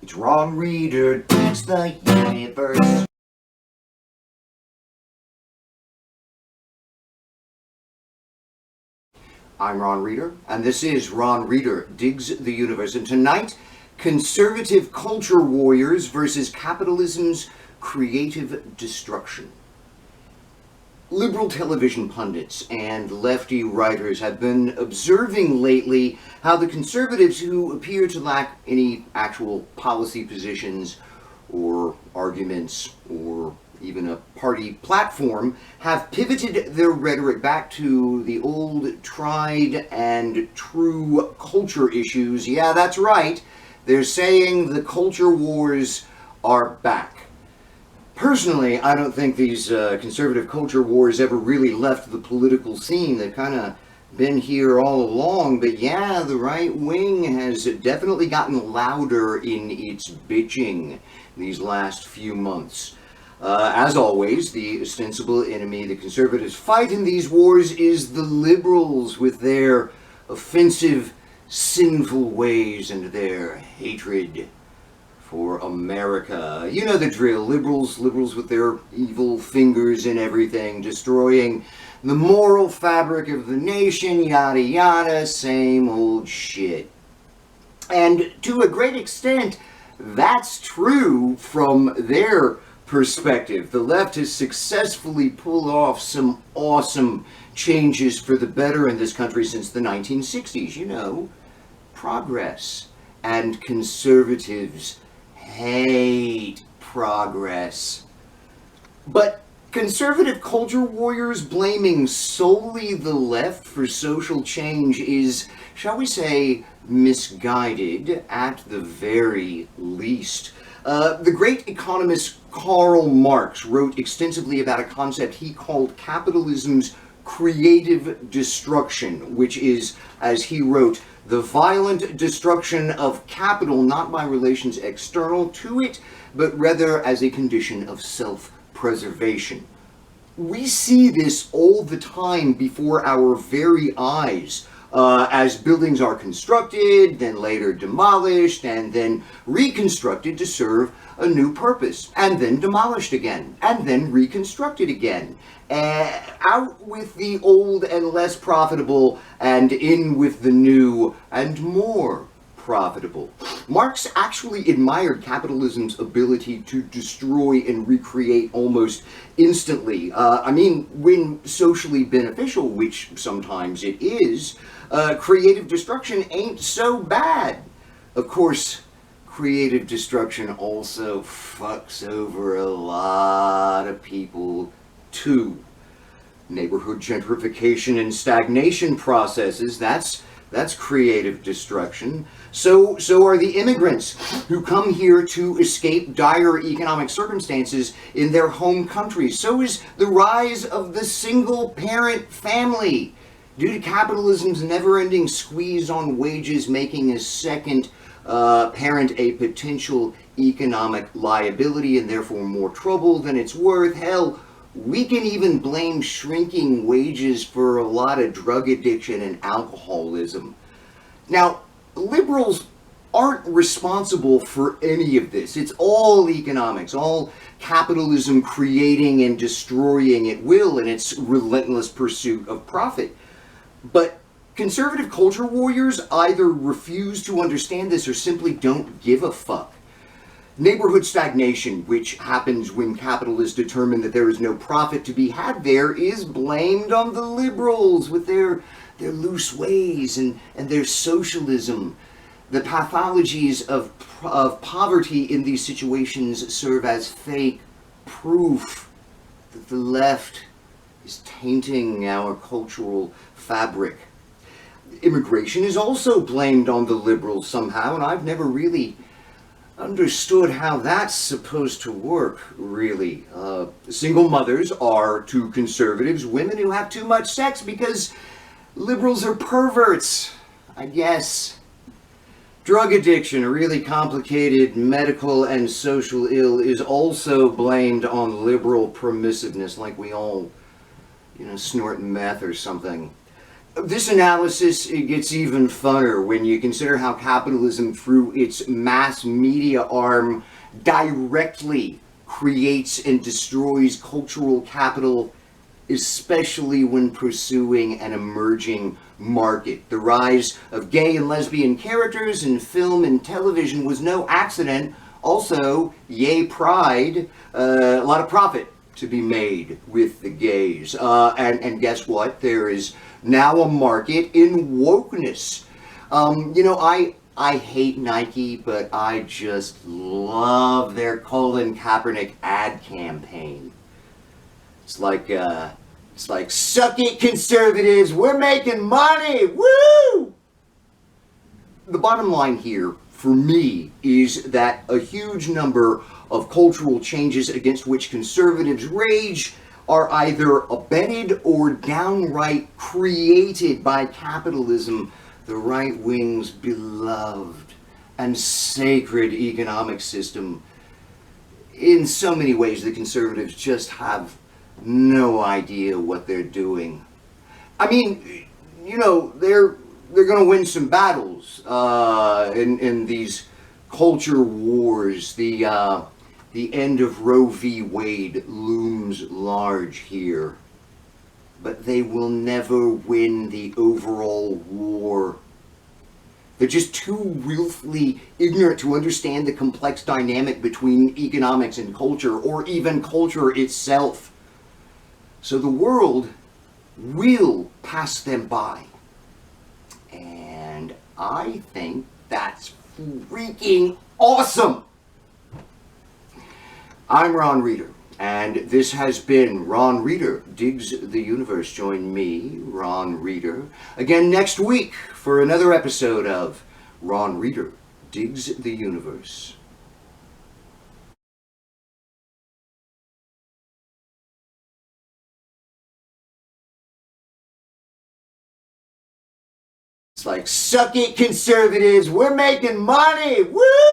It's Ron Reader digs the universe. I'm Ron Reader, and this is Ron Reader Digs the Universe. And tonight, conservative culture warriors versus capitalism's creative destruction. Liberal television pundits and lefty writers have been observing lately how the conservatives, who appear to lack any actual policy positions or arguments or even a party platform, have pivoted their rhetoric back to the old tried and true culture issues. Yeah, that's right. They're saying the culture wars are back. Personally, I don't think these conservative culture wars ever really left the political scene. They've kind of been here all along, but yeah, the right wing has definitely gotten louder in its bitching these last few months. As always, the ostensible enemy the conservatives fight in these wars is the liberals, with their offensive, sinful ways and their hatred for America. You know the drill. Liberals with their evil fingers and everything, destroying the moral fabric of the nation, yada yada, same old shit. And to a great extent, that's true from their perspective. The left has successfully pulled off some awesome changes for the better in this country since the 1960s. You know, progress. And conservatives hate progress. But conservative culture warriors blaming solely the left for social change is, shall we say, misguided at the very least. The great economist Karl Marx wrote extensively about a concept he called capitalism's creative destruction, which is, as he wrote, the violent destruction of capital not by relations external to it, but rather as a condition of self-preservation. We see this all the time before our very eyes, as buildings are constructed, then later demolished, and then reconstructed to serve a new purpose, and then demolished again, and then reconstructed again. Out with the old and less profitable, and in with the new and more profitable. Marx actually admired capitalism's ability to destroy and recreate almost instantly. When socially beneficial, which sometimes it is, creative destruction ain't so bad. Of course, creative destruction also fucks over a lot of people too. Neighborhood gentrification and stagnation processes, that's creative destruction. So are the immigrants who come here to escape dire economic circumstances in their home countries. So is the rise of the single-parent family, due to capitalism's never-ending squeeze on wages, making a second parent a potential economic liability and therefore more trouble than it's worth. Hell, we can even blame shrinking wages for a lot of drug addiction and alcoholism. Now, liberals aren't responsible for any of this. It's all economics, all capitalism creating and destroying at will in its relentless pursuit of profit. But conservative culture warriors either refuse to understand this or simply don't give a fuck. Neighborhood stagnation, which happens when capitalists determine that there is no profit to be had there, is blamed on the liberals with their loose ways and their socialism. The pathologies of poverty in these situations serve as fake proof that the left is tainting our cultural fabric. Immigration is also blamed on the liberals somehow, and I've never really understood how that's supposed to work, really. Single mothers are, to conservatives, women who have too much sex because liberals are perverts, I guess. Drug addiction, a really complicated medical and social ill, is also blamed on liberal permissiveness, like we all, snort meth or something. This analysis, it gets even funner when you consider how capitalism, through its mass media arm, directly creates and destroys cultural capital, especially when pursuing an emerging market. The rise of gay and lesbian characters in film and television was no accident. Also, yay pride, a lot of profit to be made with the gays. And guess what? There is now a market in wokeness. I hate Nike, but I just love their Colin Kaepernick ad campaign. It's like, suck it, conservatives, we're making money, woo! The bottom line here, for me, is that a huge number of cultural changes against which conservatives rage are either abetted or downright created by capitalism, the right wing's beloved and sacred economic system. In so many ways, the conservatives just have no idea what they're doing. I mean, they're going to win some battles in these culture wars. The end of Roe v. Wade looms large here, but they will never win the overall war. They're just too willfully ignorant to understand the complex dynamic between economics and culture, or even culture itself. So the world will pass them by. And I think that's freaking awesome. I'm Ron Reader, and this has been Ron Reader Digs the Universe. Join me, Ron Reader, again next week for another episode of Ron Reader Digs the Universe. It's like, suck it, conservatives, we're making money, woo!